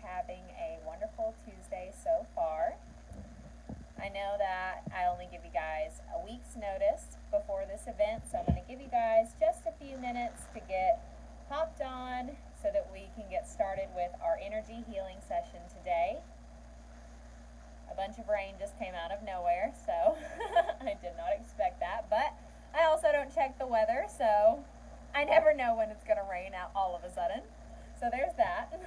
having a wonderful Tuesday so far. I know that I only give you guys a week's notice before this event, so I'm going to give you guys just a few minutes to get hopped on so that we can get started with our energy healing session today. A bunch of rain just came out of nowhere, so I did not expect that, but I also don't check the weather, so I never know when it's going to rain out all of a sudden. So there's that.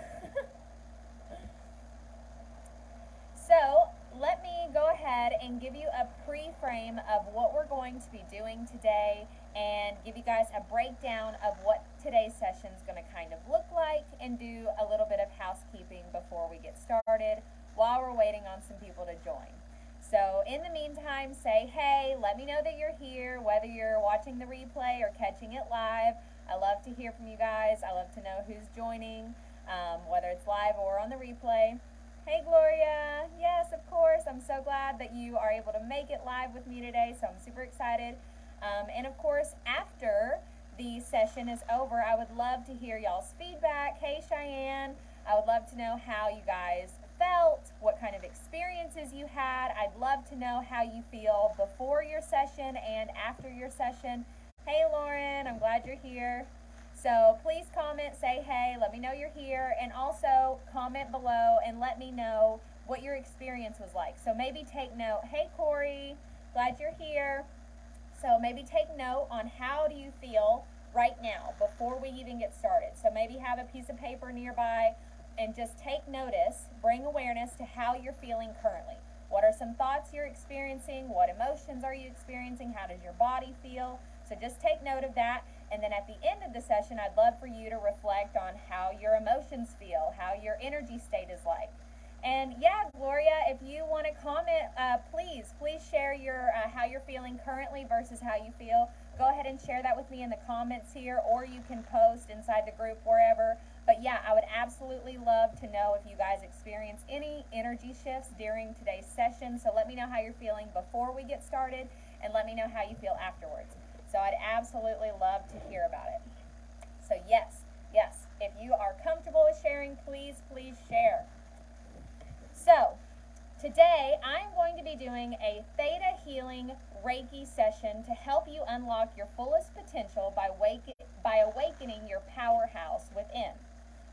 So let me go ahead and give you a pre-frame of what we're going to be doing today and give you guys a breakdown of what today's session is going to kind of look like and do a little bit of housekeeping before we get started while we're waiting on some people to join. So in the meantime, say hey, let me know that you're here, whether you're watching the replay or catching it live. I love to hear from you guys. I love to know who's joining, whether it's live or on the replay. Hey Gloria, yes, of course. I'm so glad that you are able to make it live with me today, so I'm super excited. And of course, after the session is over, I would love to hear y'all's feedback. Hey Cheyenne, I would love to know how you guys felt, what kind of experiences you had. I'd love to know how you feel before your session and after your session. Hey Lauren, I'm glad you're here. So please comment, say hey, let me know you're here, and also comment below and let me know what your experience was like. So maybe take note. Hey Corey, glad you're here. So maybe take note on how do you feel right now before we even get started. So maybe have a piece of paper nearby and just take notice, bring awareness to how you're feeling currently. What are some thoughts you're experiencing? What emotions are you experiencing? How does your body feel? So just take note of that. And then at the end of the session, I'd love for you to reflect on how your emotions feel, how your energy state is like. And yeah, Gloria, if you want to comment, please share your how you're feeling currently versus how you feel. Go ahead and share that with me in the comments here, or you can post inside the group, wherever. But yeah, I would absolutely love to know if you guys experience any energy shifts during today's session. So let me know how you're feeling before we get started, and let me know how you feel afterwards. So I'd absolutely love to hear about it. So yes, if you are comfortable with sharing, please share. So today I'm going to be doing a Theta healing Reiki session to help you unlock your fullest potential by awakening your powerhouse within.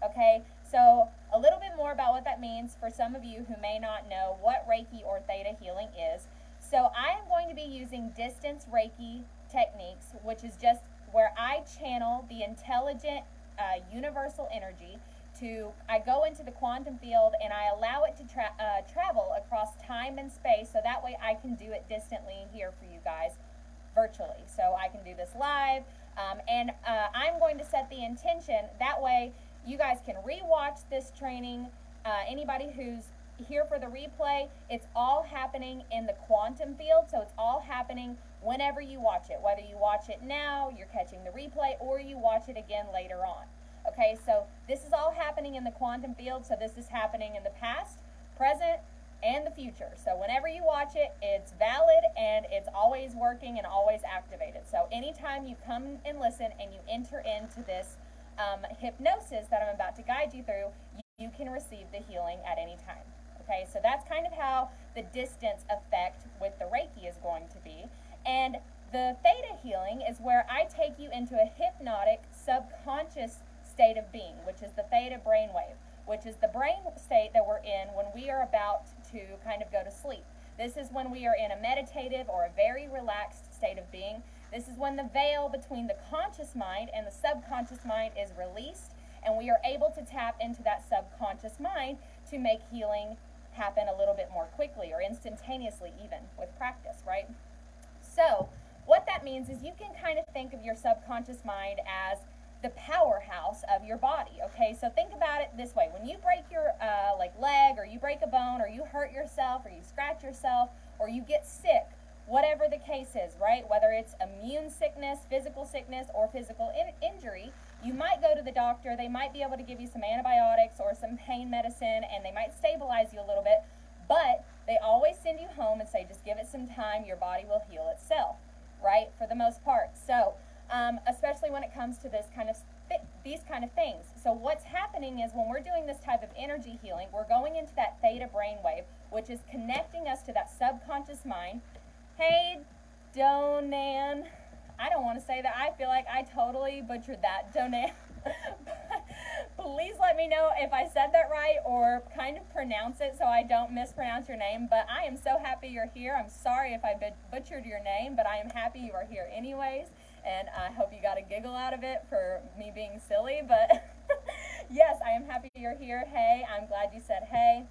Okay, so a little bit more about what that means for some of you who may not know what Reiki or Theta healing is. So I am going to be using distance Reiki techniques, which is just where I channel the intelligent universal energy I go into the quantum field and I allow it to travel across time and space, so that way I can do it distantly here for you guys virtually. So I can do this live, and I'm going to set the intention, that way you guys can re-watch this training. Anybody who's here for the replay, it's all happening in the quantum field, so it's all happening whenever you watch it, whether you watch it now, you're catching the replay, or you watch it again later on. Okay, so this is all happening in the quantum field, so this is happening in the past, present, and the future. So whenever you watch it, it's valid and it's always working and always activated. So anytime you come and listen and you enter into this hypnosis that I'm about to guide you through, you can receive the healing at any time. Okay, so that's kind of how the distance effect with the Reiki is going to be. And the Theta healing is where I take you into a hypnotic subconscious state of being, which is the Theta brainwave, which is the brain state that we're in when we are about to kind of go to sleep. This is when we are in a meditative or a very relaxed state of being. This is when the veil between the conscious mind and the subconscious mind is released, and we are able to tap into that subconscious mind to make healing happen a little bit more quickly or instantaneously, even with practice, right? So what that means is you can kind of think of your subconscious mind as the powerhouse of your body. Okay, so think about it this way: when you break your leg, or you break a bone, or you hurt yourself, or you scratch yourself, or you get sick, whatever the case is, right? Whether it's immune sickness, or physical injury, you might go to the doctor. They might be able to give you some antibiotics or some pain medicine, and they might stabilize you a little bit, but they always send you home and say, just give it some time, your body will heal itself, right? For the most part. So especially when it comes to this kind of these kind of things. So what's happening is when we're doing this type of energy healing, we're going into that theta brainwave, which is connecting us to that subconscious mind. Hey, Donan. I don't want to say that. I feel like I totally butchered that, Donan. Please let me know if I said that right, or kind of pronounce it so I don't mispronounce your name. But I am so happy you're here. I'm sorry if I butchered your name, but I am happy you are here anyways. And I hope you got a giggle out of it for me being silly. But yes, I am happy you're here. Hey, I'm glad you said hey.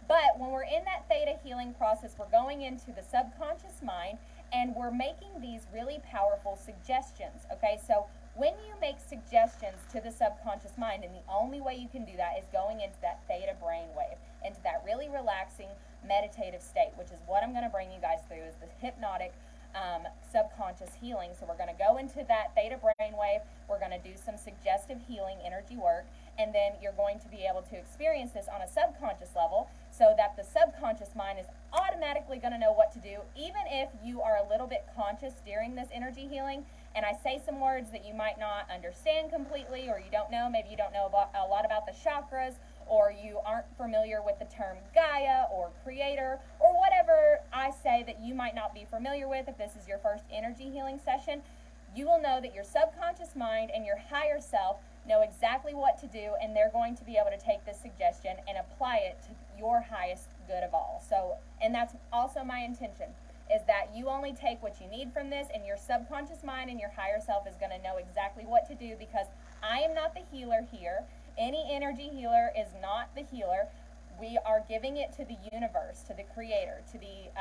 But when we're in that theta healing process, we're going into the subconscious mind, and we're making these really powerful suggestions, okay? So when you make suggestions to the subconscious mind, and the only way you can do that is going into that theta brainwave, into that really relaxing meditative state, which is what I'm going to bring you guys through, is the hypnotic subconscious healing. So we're going to go into that theta brainwave, we're going to do some suggestive healing energy work, and then you're going to be able to experience this on a subconscious level, so that the subconscious mind is automatically going to know what to do, even if you are a little bit conscious during this energy healing, and I say some words that you might not understand completely, or you don't know, maybe you don't know a lot about the chakras, or you aren't familiar with the term Gaia or creator, or whatever I say that you might not be familiar with. If this is your first energy healing session, you will know that your subconscious mind and your higher self know exactly what to do, and they're going to be able to take this suggestion and apply it to your highest good of all. So, and that's also my intention, is that you only take what you need from this, and your subconscious mind and your higher self is going to know exactly what to do, because I am not the healer here. Any energy healer is not the healer. We are giving it to the universe, to the creator, to the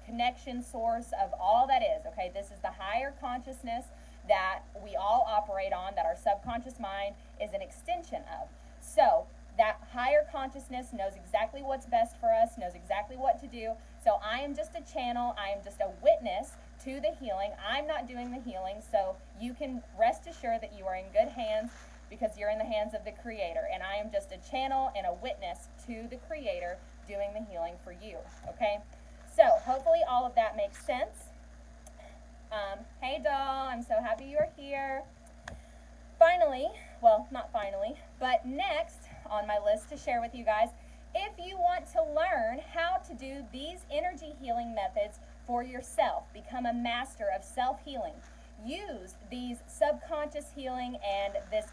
connection source of all that is, okay? This is the higher consciousness that we all operate on, that our subconscious mind is an extension of. So that higher consciousness knows exactly what's best for us, knows exactly what to do. So I am just a channel, I am just a witness to the healing. I'm not doing the healing, so you can rest assured that you are in good hands, because you're in the hands of the creator, and I am just a channel and a witness to the creator doing the healing for you, okay? So hopefully all of that makes sense. Hey doll, I'm so happy you're here. Finally, well, not finally, but next on my list to share with you guys, if you want to learn how to do these energy healing methods for yourself, become a master of self-healing, use these subconscious healing and this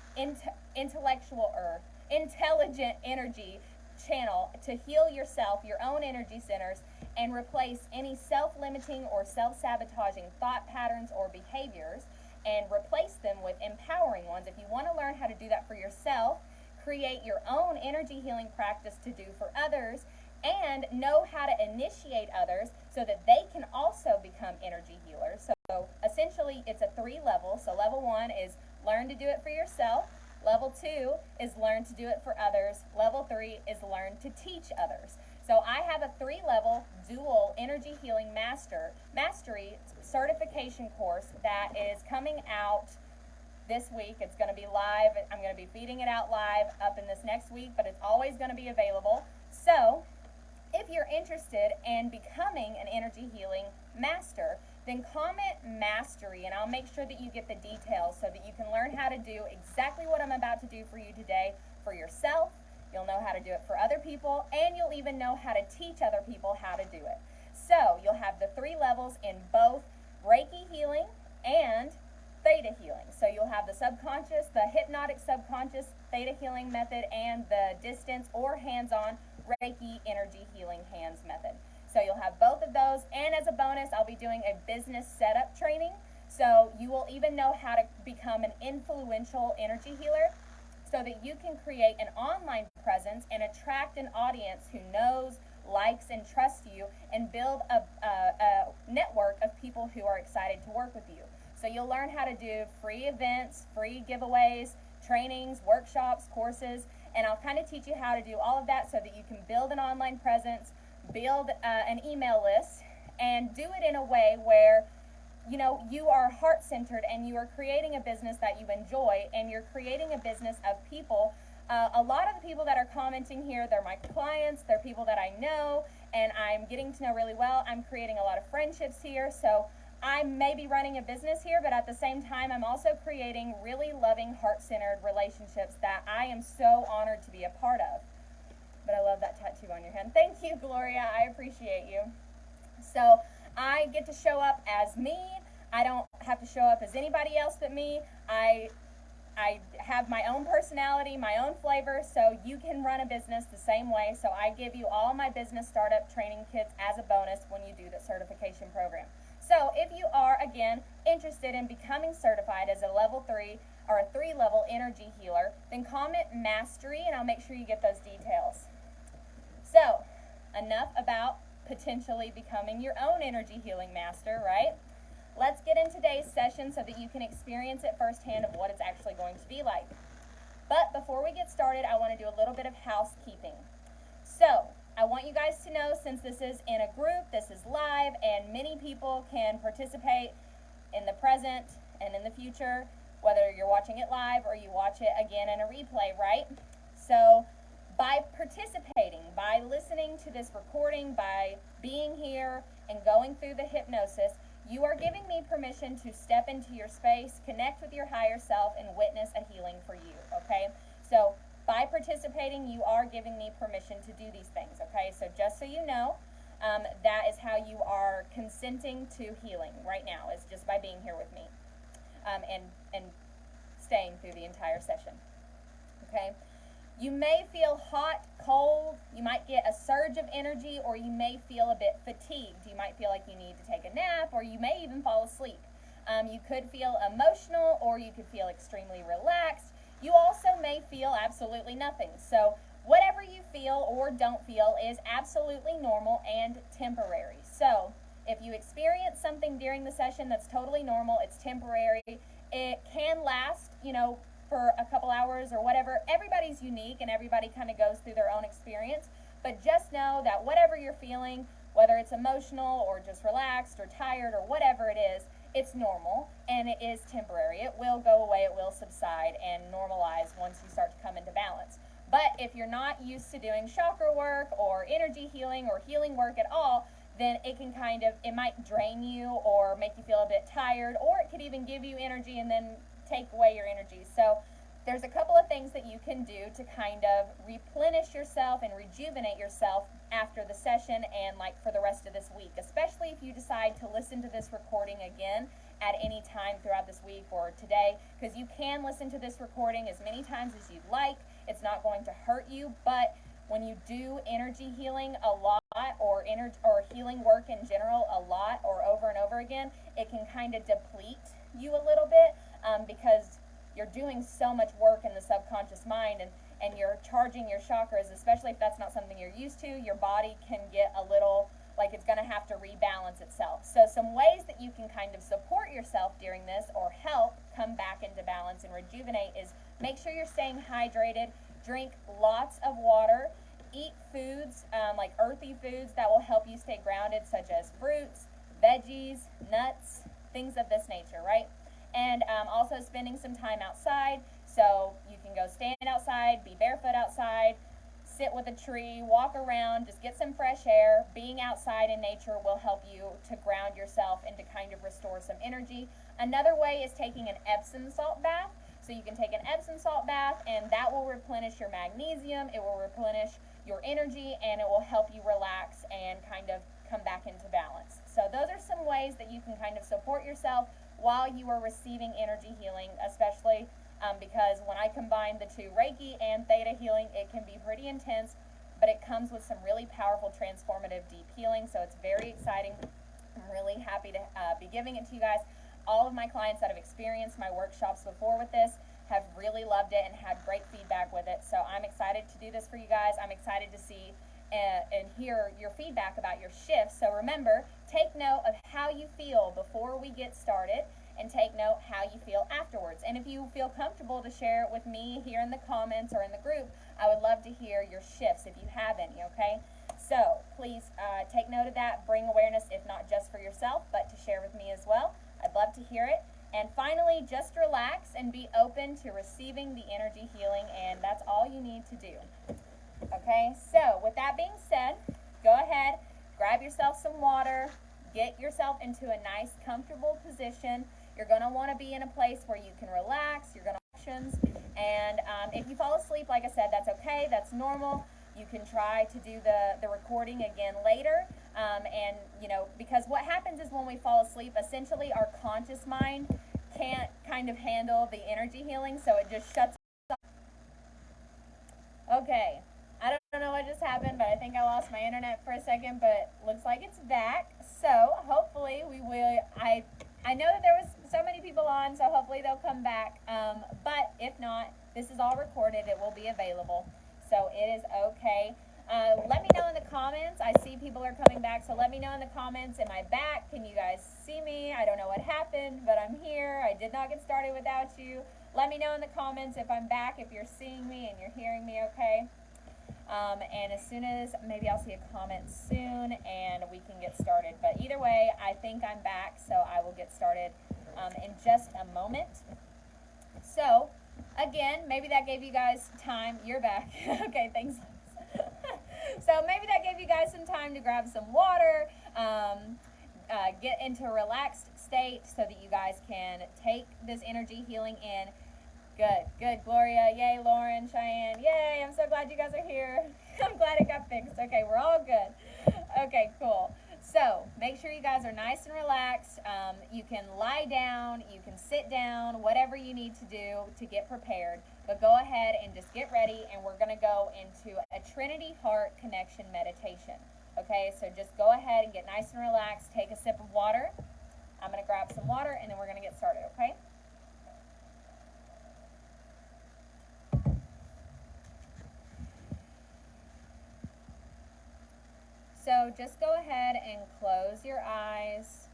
intelligent energy channel to heal yourself, your own energy centers, and replace any self-limiting or self-sabotaging thought patterns or behaviors, and replace them with empowering ones. If you want to learn how to do that for yourself, create your own energy healing practice to do for others, and know how to initiate others so that they can also become energy healers. So essentially it's a 3 level. So level 1 is learn to do it for yourself. Level 2 is learn to do it for others. Level 3 is learn to teach others. So I have a 3-level dual energy healing mastery certification course that is coming out this week. It's going to be live. I'm going to be feeding it out live up in this next week, but it's always going to be available. So if you're interested in becoming an energy healing master, then comment mastery, and I'll make sure that you get the details so that you can learn how to do exactly what I'm about to do for you today for yourself. You'll know how to do it for other people, and you'll even know how to teach other people how to do it. So you'll have the 3 levels in both Reiki healing and Theta healing. So you'll have the subconscious, the hypnotic subconscious Theta healing method, and the distance or hands-on Reiki energy healing hands method. So you'll have both of those, and as a bonus, I'll be doing a business setup training. So you will even know how to become an influential energy healer, so that you can create an online presence and attract an audience who knows, likes, and trusts you, and build a network of people who are excited to work with you. So you'll learn how to do free events, free giveaways, trainings, workshops, courses, and I'll kind of teach you how to do all of that so that you can build an online presence, build an email list, and do it in a way where you are heart-centered, and you are creating a business that you enjoy, and you're creating a business of people. A lot of the people that are commenting here, they're my clients, they're people that I know, and I'm getting to know really well. I'm creating a lot of friendships here, so I may be running a business here, but at the same time, I'm also creating really loving, heart-centered relationships that I am so honored to be a part of. But I love that tattoo on your hand. Thank you, Gloria. I appreciate you. So I get to show up as me. I don't have to show up as anybody else but me. I have my own personality, my own flavor, so you can run a business the same way. So I give you all my business startup training kits as a bonus when you do the certification program. So if you are, again, interested in becoming certified as a level 3 or a 3-level energy healer, then comment mastery and I'll make sure you get those details. So, enough about potentially becoming your own energy healing master, right? Let's get in today's session so that you can experience it firsthand of what it's actually going to be like. But before we get started, I want to do a little bit of housekeeping. So, I want you guys to know, since this is in a group, this is live, and many people can participate in the present and in the future, whether you're watching it live or you watch it again in a replay, right? So, by participating, by listening to this recording, by being here and going through the hypnosis, you are giving me permission to step into your space, connect with your higher self, and witness a healing for you, okay? So by participating, you are giving me permission to do these things, okay? So just so you know, that is how you are consenting to healing right now, is just by being here with me and staying through the entire session, okay? You may feel hot, cold, you might get a surge of energy, or you may feel a bit fatigued. You might feel like you need to take a nap, or you may even fall asleep. You could feel emotional, or you could feel extremely relaxed. You also may feel absolutely nothing. So whatever you feel or don't feel is absolutely normal and temporary. So if you experience something during the session that's totally normal, it's temporary, it can last, for a couple hours or whatever. Everybody's unique and everybody kind of goes through their own experience, but just know that whatever you're feeling, whether it's emotional or just relaxed or tired or whatever it is, it's normal and it is temporary. It will go away, it will subside and normalize once you start to come into balance. But if you're not used to doing chakra work or energy healing or healing work at all, then it might drain you or make you feel a bit tired, or it could even give you energy and then take away your energy. So there's a couple of things that you can do to kind of replenish yourself and rejuvenate yourself after the session and for the rest of this week, especially if you decide to listen to this recording again at any time throughout this week or today, because you can listen to this recording as many times as you'd like. It's not going to hurt you, but when you do energy healing a lot or healing work in general a lot or over and over again, it can kind of deplete you a little bit, because you're doing so much work in the subconscious mind and you're charging your chakras, especially if that's not something you're used to. Your body can get a little like it's going to have to rebalance itself. So some ways that you can kind of support yourself during this or help come back into balance and rejuvenate is make sure you're staying hydrated, drink lots of water, eat foods like earthy foods that will help you stay grounded, such as fruits, veggies, nuts, things of this nature, right? And also spending some time outside, so you can go stand outside, be barefoot outside, sit with a tree, walk around, just get some fresh air. Being outside in nature will help you to ground yourself and to kind of restore some energy. Another way is taking an Epsom salt bath. So you can take an Epsom salt bath, and that will replenish your magnesium, it will replenish your energy, and it will help you relax and kind of come back into balance. So those are some ways that you can kind of support yourself while you are receiving energy healing, especially because when I combine the two, Reiki and Theta healing, it can be pretty intense, but it comes with some really powerful, transformative, deep healing, so it's very exciting. I'm really happy to be giving it to you guys. All of my clients that have experienced my workshops before with this have really loved it and had great feedback with it, so I'm excited to do this for you guys. I'm excited to see and hear your feedback about your shifts. So remember, take note of how you feel before we get started and take note how you feel afterwards. And if you feel comfortable to share it with me here in the comments or in the group, I would love to hear your shifts if you have any, okay? So please take note of that. Bring awareness, if not just for yourself, but to share with me as well. I'd love to hear it. And finally, just relax and be open to receiving the energy healing, and that's all you need to do. Okay, so with that being said, go ahead, grab yourself some water, get yourself into a nice, comfortable position. You're going to want to be in a place where you can relax. You're going to and if you fall asleep, like I said, that's okay. That's normal. You can try to do the recording again later. And, you know, because what happens is when we fall asleep, essentially our conscious mind can't kind of handle the energy healing, so it just shuts off. Okay, I don't know what just happened, but I think I lost my internet for a second, but looks like it's back. So hopefully we will. I know that there was so many people on, so hopefully they'll come back. But if not, this is all recorded. It will be available, so it is okay. Let me know in the comments. I see people are coming back, so let me know in the comments. Am I back? Can you guys see me? I don't know what happened, but I'm here. I did not get started without you. Let me know in the comments if I'm back, if you're seeing me and you're hearing me okay. And as soon as, maybe I'll see a comment soon and we can get started. But either way, I think I'm back, so I will get started in just a moment. So, again, maybe that gave you guys time. You're back. Okay, thanks. So maybe that gave you guys some time to grab some water, get into a relaxed state so that you guys can take this energy healing in. Good, Gloria. Yay, Lauren, Cheyenne. Yay, I'm so glad you guys are here. I'm glad it got fixed. Okay, we're all good. Okay, cool. So, make sure you guys are nice and relaxed. You can lie down, you can sit down, whatever you need to do to get prepared. But go ahead and just get ready, and we're going to go into a Trinity Heart Connection meditation. Okay, so just go ahead and get nice and relaxed. Take a sip of water. I'm going to grab some water, and then we're going to get started, okay? So just go ahead and close your eyes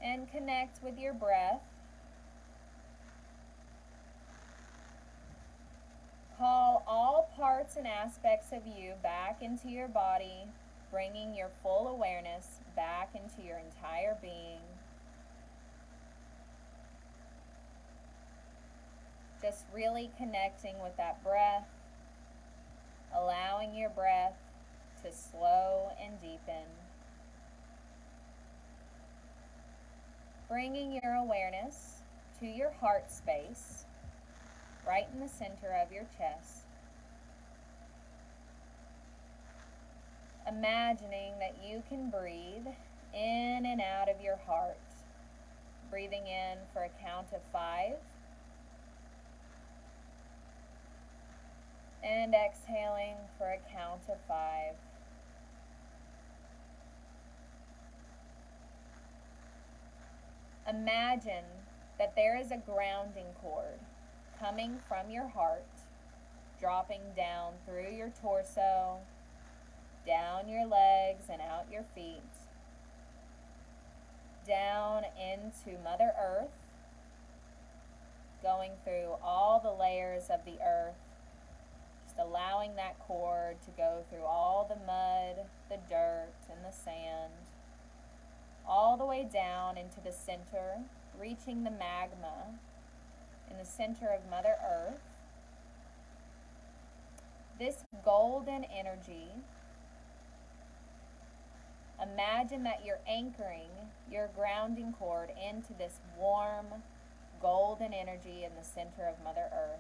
and connect with your breath. Call all parts and aspects of you back into your body, bringing your full awareness back into your entire being. Just really connecting with that breath, allowing your breath to slow and deepen. Bringing your awareness to your heart space, right in the center of your chest. Imagining that you can breathe in and out of your heart. Breathing in for a count of 5. And exhaling for a count of 5. Imagine that there is a grounding cord coming from your heart, dropping down through your torso, down your legs and out your feet, down into Mother Earth, going through all the layers of the earth, just allowing that cord to go through all the mud, the dirt, and the sand, all the way down into the center, reaching the magma in the center of Mother Earth. This golden energy, imagine that you're anchoring your grounding cord into this warm, golden energy in the center of Mother Earth.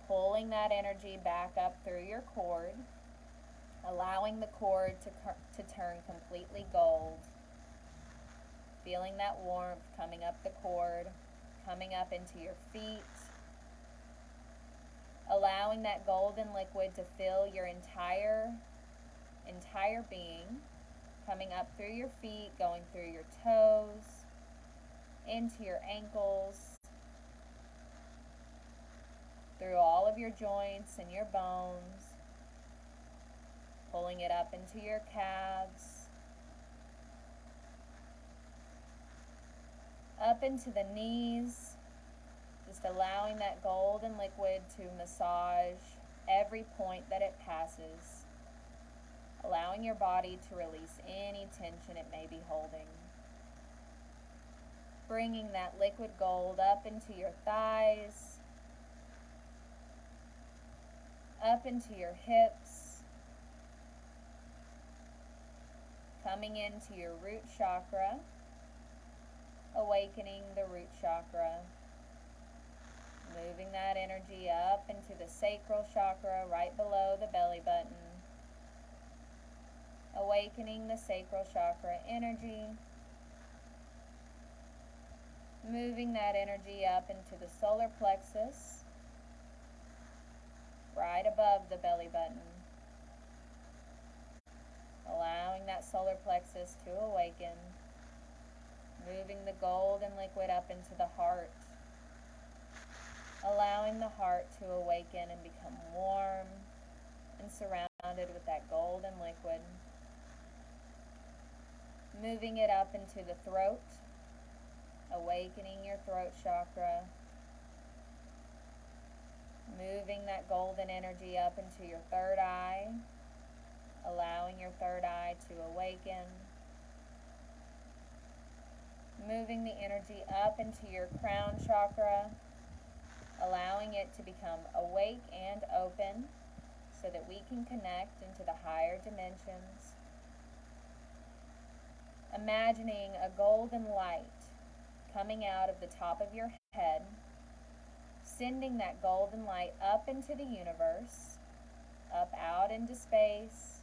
Pulling that energy back up through your cord, allowing the cord to turn completely gold. Feeling that warmth coming up the cord, coming up into your feet. Allowing that golden liquid to fill your entire being, coming up through your feet, going through your toes, into your ankles, through all of your joints and your bones, pulling it up into your calves, up into the knees, just allowing that golden liquid to massage every point that it passes, allowing your body to release any tension it may be holding. Bringing that liquid gold up into your thighs, up into your hips, coming into your root chakra, awakening the root chakra, moving that energy up into the sacral chakra right below the belly button, awakening the sacral chakra energy, moving that energy up into the solar plexus right above the belly button, allowing that solar plexus to awaken, moving the golden liquid up into the heart, allowing the heart to awaken and become warm and surrounded with that golden liquid, moving it up into the throat, awakening your throat chakra, moving that golden energy up into your third eye, allowing your third eye to awaken, moving the energy up into your crown chakra, allowing it to become awake and open so that we can connect into the higher dimensions. Imagining a golden light coming out of the top of your head, sending that golden light up into the universe, up out into space,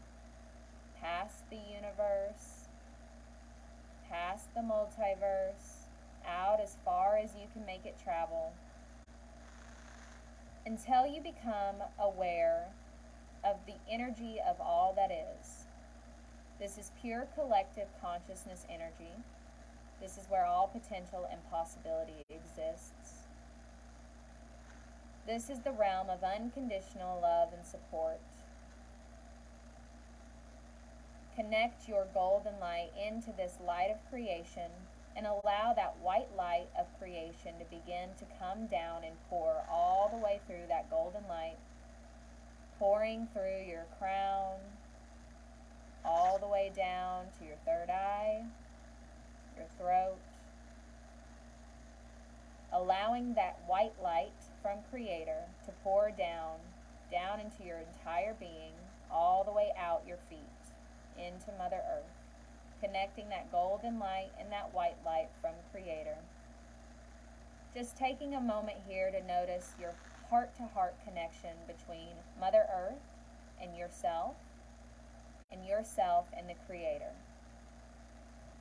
past the universe, past the multiverse, out as far as you can make it travel, until you become aware of the energy of all that is. This is pure collective consciousness energy. This is where all potential and possibility exists. This is the realm of unconditional love and support. Connect your golden light into this light of creation and allow that white light of creation to begin to come down and pour all the way through that golden light, pouring through your crown, all the way down to your third eye, your throat, allowing that white light from Creator to pour down into your entire being, all the way out your feet, into Mother Earth, connecting that golden light and that white light from Creator. Just taking a moment here to notice your heart-to-heart connection between Mother Earth and yourself and the Creator.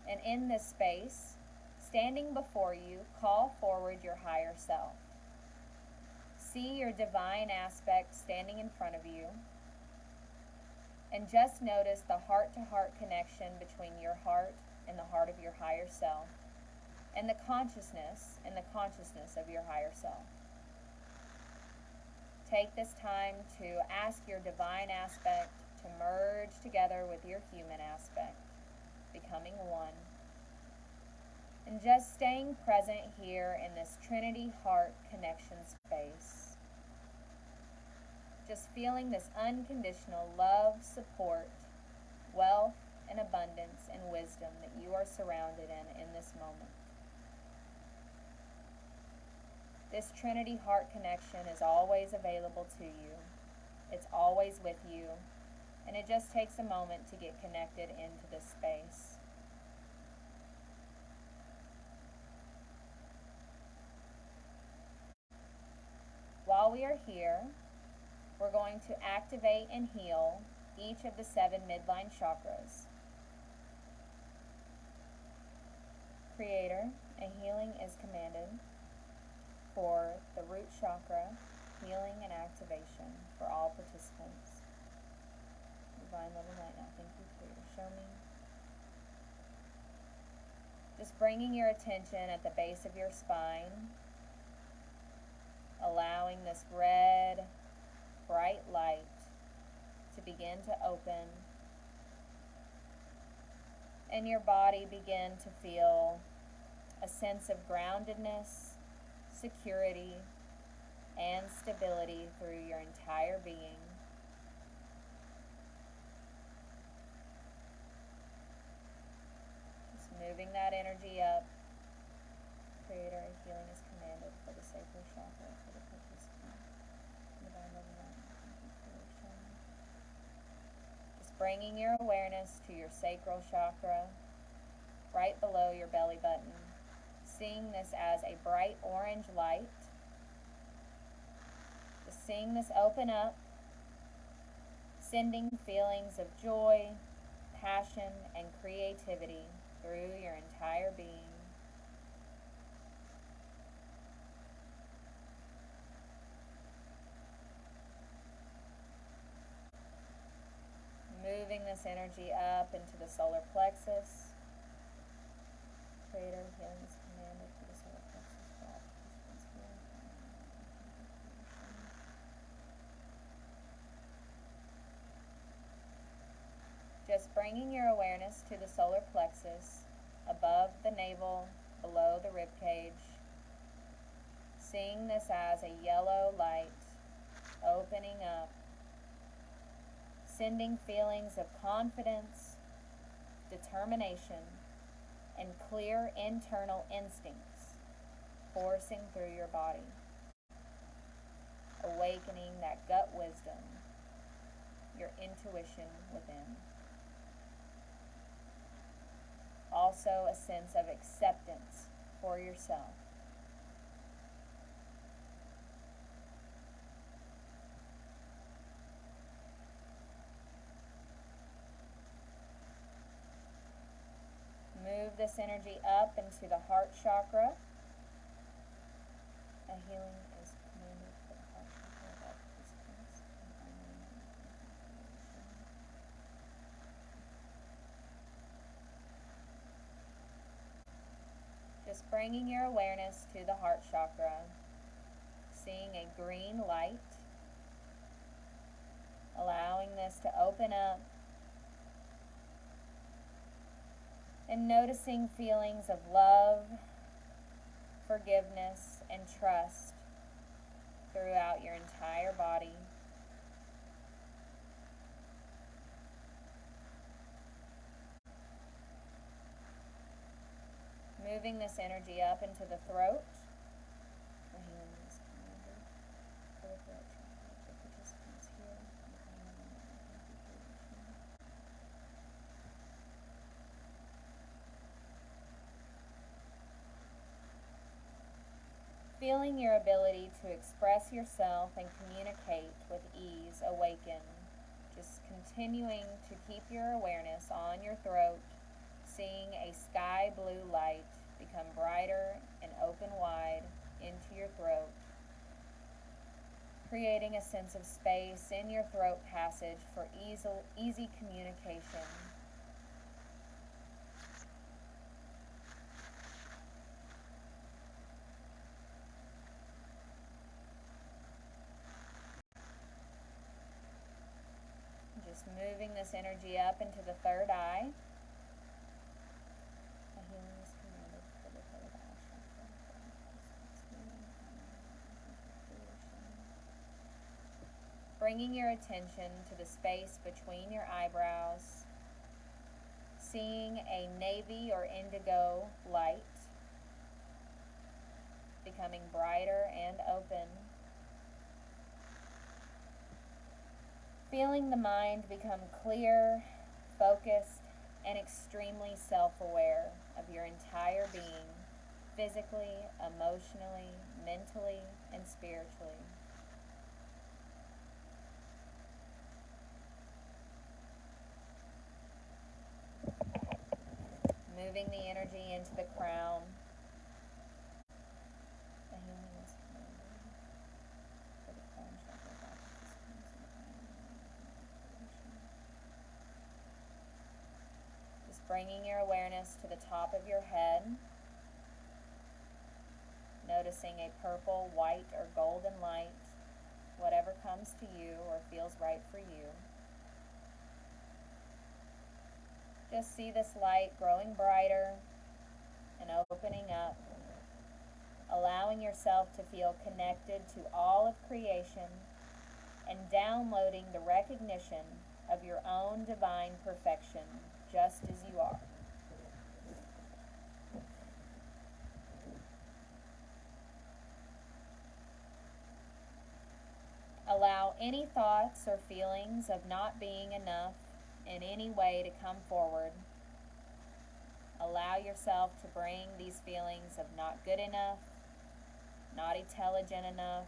And in this space, standing before you, call forward your higher self. See your divine aspect standing in front of you, and just notice the heart-to-heart connection between your heart and the heart of your higher self, and the consciousness of your higher self. Take this time to ask your divine aspect to merge together with your human aspect, becoming one. And just staying present here in this Trinity heart connection space. Just feeling this unconditional love, support, wealth, and abundance and wisdom that you are surrounded in this moment. This Trinity heart connection is always available to you. It's always with you. And it just takes a moment to get connected into this space. While we are here, we're going to activate and heal each of the 7 midline chakras. Creator, a healing is commanded for the root chakra, healing and activation for all participants. Divine love and light now. Thank you, Creator. Show me. Just bringing your attention at the base of your spine, allowing this red, bright light to begin to open, and your body begin to feel a sense of groundedness, security, and stability through your entire being. Just moving that energy up. Creator, a healing is commanded for the sacral chakra, for the participant. Divine love and light, thank you, creation. Just Bringing your awareness to your sacral chakra, right below your belly button, seeing this as a bright orange light. Just seeing this open up, sending feelings of joy, passion, and creativity through your entire being. Moving this energy up into the solar plexus. Creator healing is commanded to the solar plexus for all participants here. Just bringing your awareness to the solar plexus, above the navel, below the rib cage. Seeing this as a yellow light opening up, sending feelings of confidence, determination, and clear internal instincts coursing through your body, awakening that gut wisdom, your intuition within. Also a sense of acceptance for yourself. Move this energy up into the heart chakra. A healing is commanded for the heart chakra of all participants. Just bringing your awareness to the heart chakra, seeing a green light, allowing this to open up, and noticing feelings of love, forgiveness, and trust throughout your entire body. Moving this energy up into the throat. Feeling your ability to express yourself and communicate with ease awaken. Just continuing to keep your awareness on your throat, seeing a sky blue light become brighter and open wide into your throat, creating a sense of space in your throat passage for easy communication. Just moving this energy up into the third eye. A healing is commanded for the third eye chakra. Bringing your attention to the space between your eyebrows, seeing a navy or indigo light becoming brighter and open. Feeling the mind become clear, focused, and extremely self-aware of your entire being, physically, emotionally, mentally, and spiritually. Moving the energy into the crown. Just bringing your awareness to the top of your head. Noticing a purple, white, or golden light, whatever comes to you or feels right for you. Just see this light growing brighter and opening up, allowing yourself to feel connected to all of creation and downloading the recognition of your own divine perfection just as you are. Allow any thoughts or feelings of not being enough, in any way to come forward. Allow yourself to bring these feelings of not good enough, not intelligent enough,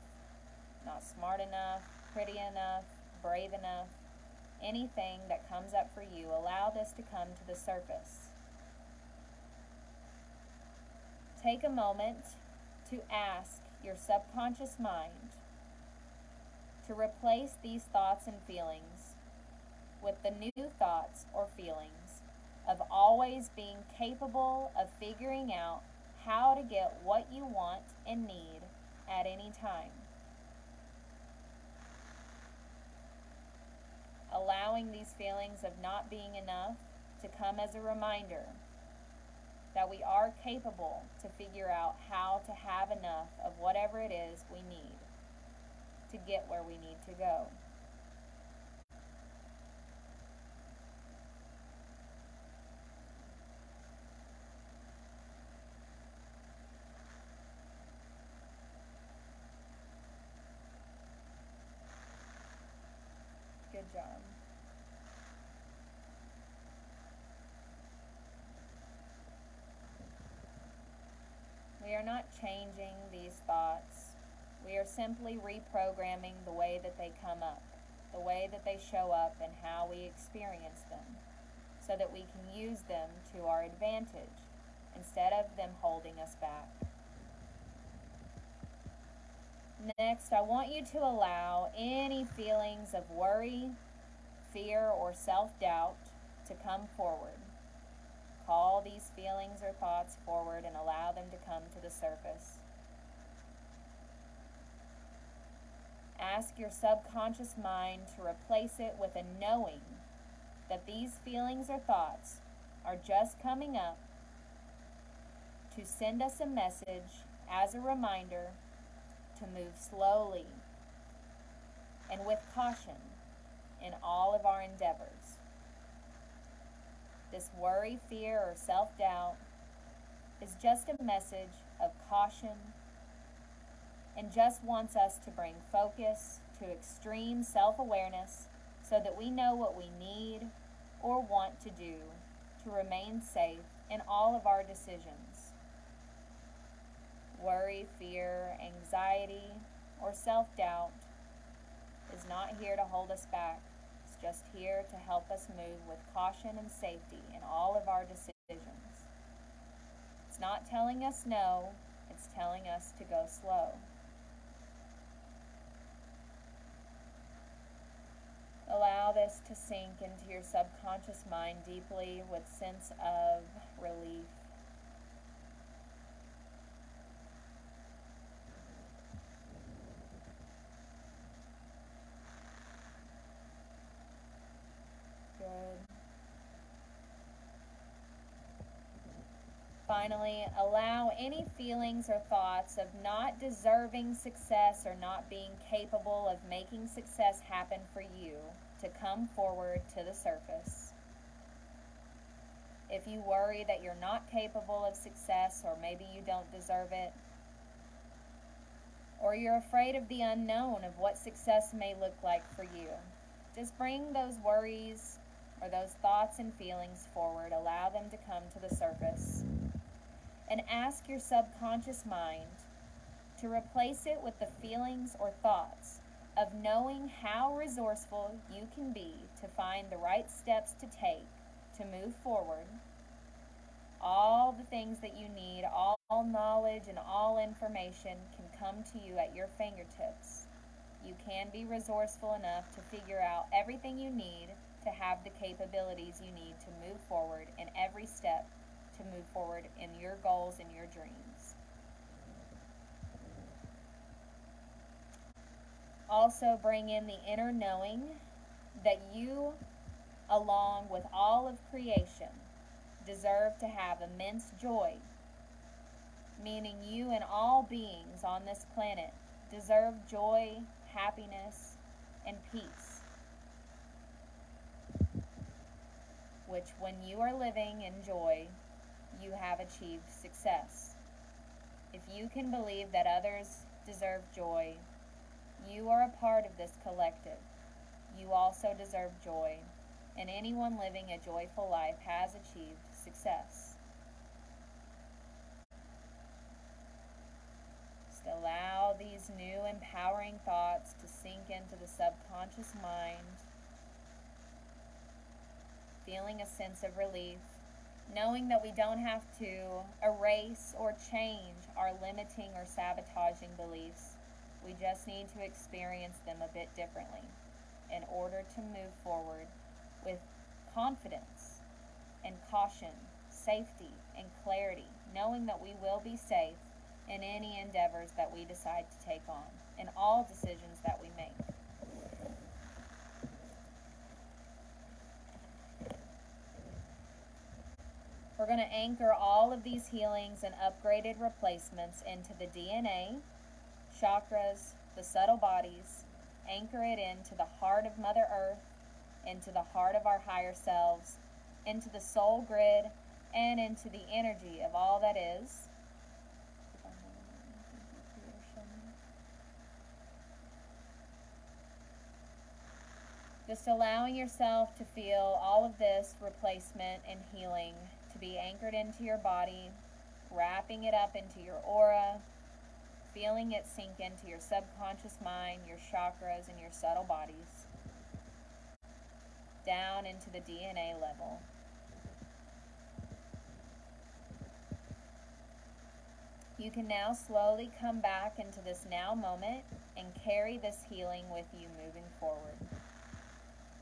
not smart enough, pretty enough, brave enough, anything that comes up for you, allow this to come to the surface. Take a moment to ask your subconscious mind to replace these thoughts and feelings with the new thoughts or feelings of always being capable of figuring out how to get what you want and need at any time. Allowing these feelings of not being enough to come as a reminder that we are capable to figure out how to have enough of whatever it is we need to get where we need to go. Good job. We are not changing these thoughts. We are simply reprogramming the way that they come up, the way that they show up, and how we experience them, so that we can use them to our advantage instead of them holding us back. Next, I want you to allow any feelings of worry, fear, or self-doubt to come forward. Call these feelings or thoughts forward and allow them to come to the surface. Ask your subconscious mind to replace it with a knowing that these feelings or thoughts are just coming up to send us a message as a reminder to move slowly and with caution in all of our endeavors. This worry, fear, or self-doubt is just a message of caution and just wants us to bring focus to extreme self-awareness so that we know what we need or want to do to remain safe in all of our decisions. Worry, fear, anxiety, or self-doubt is not here to hold us back. It's just here to help us move with caution and safety in all of our decisions. It's not telling us no, it's telling us to go slow. Allow this to sink into your subconscious mind deeply with sense of relief. Good. Finally, allow any feelings or thoughts of not deserving success or not being capable of making success happen for you to come forward to the surface. If you worry that you're not capable of success, or maybe you don't deserve it, or you're afraid of the unknown of what success may look like for you, just bring those worries or those thoughts and feelings forward. Allow them to come to the surface. And ask your subconscious mind to replace it with the feelings or thoughts of knowing how resourceful you can be to find the right steps to take to move forward. All the things that you need, all knowledge and all information can come to you at your fingertips. You can be resourceful enough to figure out everything you need to have the capabilities you need to move forward in every step, to move forward in your goals and your dreams. Also bring in the inner knowing that you, along with all of creation, deserve to have immense joy, meaning you and all beings on this planet deserve joy, happiness, and peace, which when you are living in joy, you have achieved success. If you can believe that others deserve joy, you are a part of this collective. You also deserve joy. and anyone living a joyful life has achieved success. Just allow these new empowering thoughts to sink into the subconscious mind, feeling a sense of relief, knowing that we don't have to erase or change our limiting or sabotaging beliefs. We just need to experience them a bit differently in order to move forward with confidence and caution, safety and clarity, knowing that we will be safe in any endeavors that we decide to take on, in all decisions that we make. We're going to anchor all of these healings and upgraded replacements into the DNA, chakras, the subtle bodies, anchor it into the heart of Mother Earth, into the heart of our higher selves, into the soul grid, and into the energy of all that is. Just allowing yourself to feel all of this replacement and healing to be anchored into your body, wrapping it up into your aura, feeling it sink into your subconscious mind, your chakras, and your subtle bodies, down into the DNA level. You can now slowly come back into this now moment and carry this healing with you moving forward,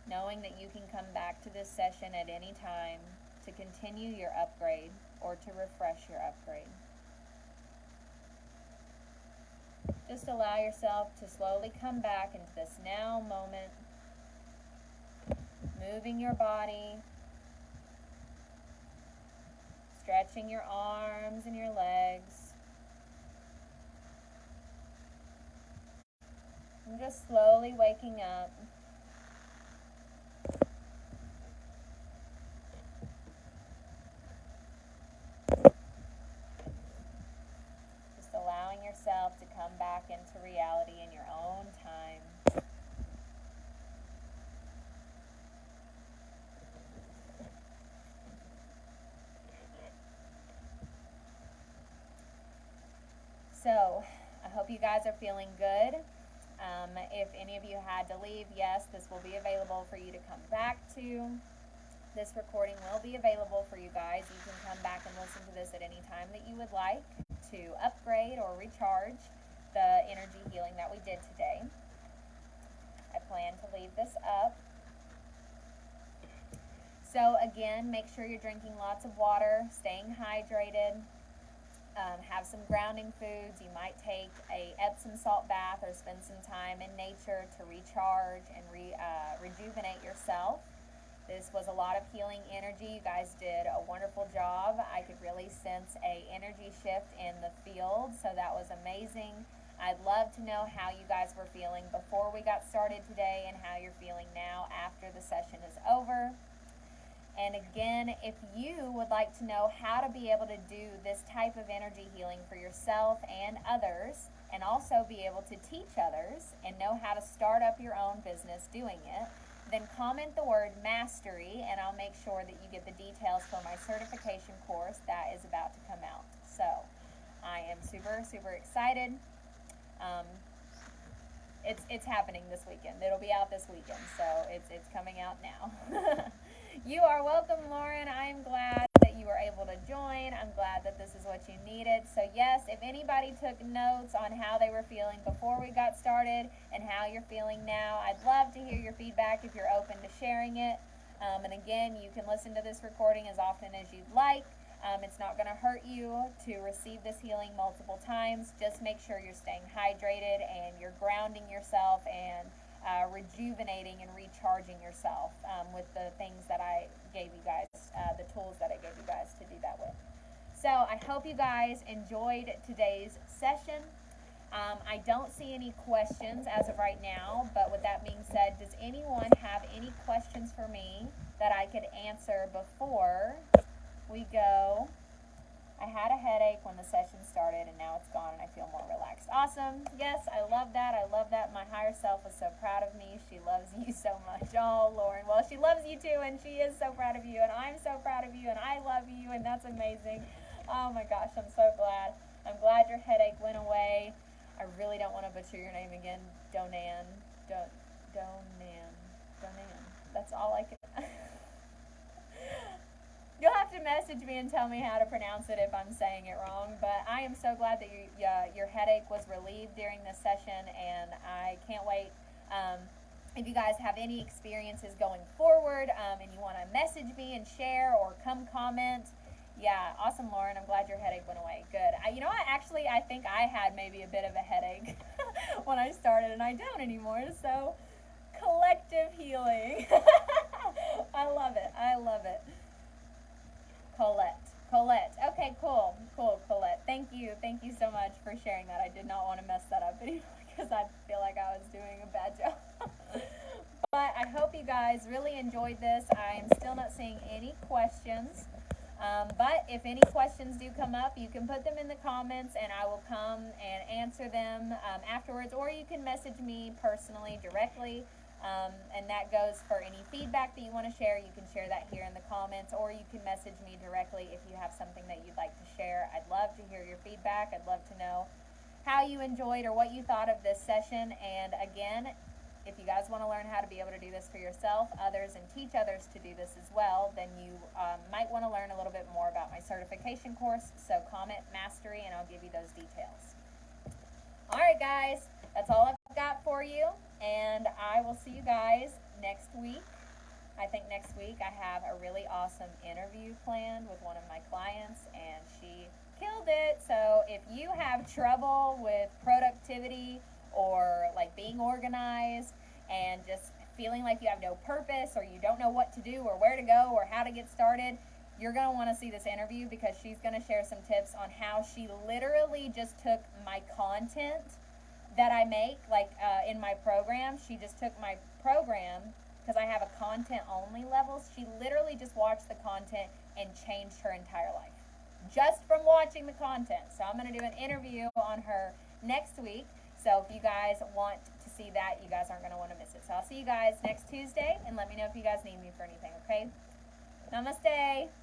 knowing that you can come back to this session at any time to continue your upgrade or to refresh your upgrade. Just allow yourself to slowly come back into this now moment, moving your body, stretching your arms and your legs, and just slowly waking up. Just allowing yourself to come back into reality in your own time. So, I hope you guys are feeling good. If any of you had to leave, yes, this will be available for you to come back to. This recording will be available for you guys. You can come back and listen to this at any time that you would like to upgrade or recharge the energy healing that we did today. I plan to leave this up. So again, make sure you're drinking lots of water, staying hydrated. Have some grounding foods. You might take a Epsom salt bath or spend some time in nature to recharge and rejuvenate yourself. This was a lot of healing energy. You guys did a wonderful job. I could really sense a energy shift in the field, so that was amazing. I'd love to know how you guys were feeling before we got started today and how you're feeling now after the session is over. And again, if you would like to know how to be able to do this type of energy healing for yourself and others, and also be able to teach others and know how to start up your own business doing it, then comment the word mastery and I'll make sure that you get the details for my certification course that is about to come out. So I am super, super excited. It's happening this weekend. It'll be out this weekend, so it's coming out now. You are welcome, Lauren. I am glad that you were able to join. I'm glad that this is what you needed. So yes, if anybody took notes on how they were feeling before we got started and how you're feeling now, I'd love to hear your feedback if you're open to sharing it. And again, you can listen to this recording as often as you'd like. It's not going to hurt you to receive this healing multiple times. Just make sure you're staying hydrated and you're grounding yourself and rejuvenating and recharging yourself with the things that I gave you guys, the tools that I gave you guys to do that with. So I hope you guys enjoyed today's session. I don't see any questions as of right now, but with that being said, does anyone have any questions for me that I could answer before we go I had a headache when the session started, and now it's gone, and I feel more relaxed. Awesome. Yes, I love that. I love that. My higher self is so proud of me. She loves you so much. Oh, Lauren. Well, she loves you too, and she is so proud of you, and I'm so proud of you, and I love you, and that's amazing. Oh my gosh, I'm so glad. I'm glad your headache went away. I really don't want to butcher your name again. Donan. Donan. Donan. That's all I can. You'll have to message me and tell me how to pronounce it if I'm saying it wrong. But I am so glad that your headache was relieved during this session, and I can't wait. If you guys have any experiences going forward, and you want to message me and share or come comment, yeah, awesome, Lauren. I'm glad your headache went away. Good. I think I had maybe a bit of a headache when I started, and I don't anymore. So, collective healing. I love it. I love it. Colette. Okay, cool, Colette. Thank you so much for sharing that. I did not want to mess that up anymore because I feel like I was doing a bad job. But I hope you guys really enjoyed this. I am still not seeing any questions. But if any questions do come up, you can put them in the comments and I will come and answer them afterwards, or you can message me personally directly. And that goes for any feedback that you want to share. You can share that here in the comments, or you can message me directly if you have something that you'd like to share. I'd love to hear your feedback. I'd love to know how you enjoyed or what you thought of this session. And again, if you guys want to learn how to be able to do this for yourself, others, and teach others to do this as well, then you might want to learn a little bit more about my certification course. So comment mastery and I'll give you those details. All right, guys, that's all I've got for you, and I will see you guys next week. I think next week I have a really awesome interview planned with one of my clients, and she killed it. So if you have trouble with productivity or like being organized and just feeling like you have no purpose, or you don't know what to do or where to go or how to get started, you're going to want to see this interview because she's going to share some tips on how she literally just took my content that I make, like in my program. She just took my program, because I have a content only level. She literally just watched the content and changed her entire life just from watching the content. So I'm going to do an interview on her next week. So if you guys want to see that, you guys aren't going to want to miss it. So I'll see you guys next Tuesday, and let me know if you guys need me for anything, okay? Namaste.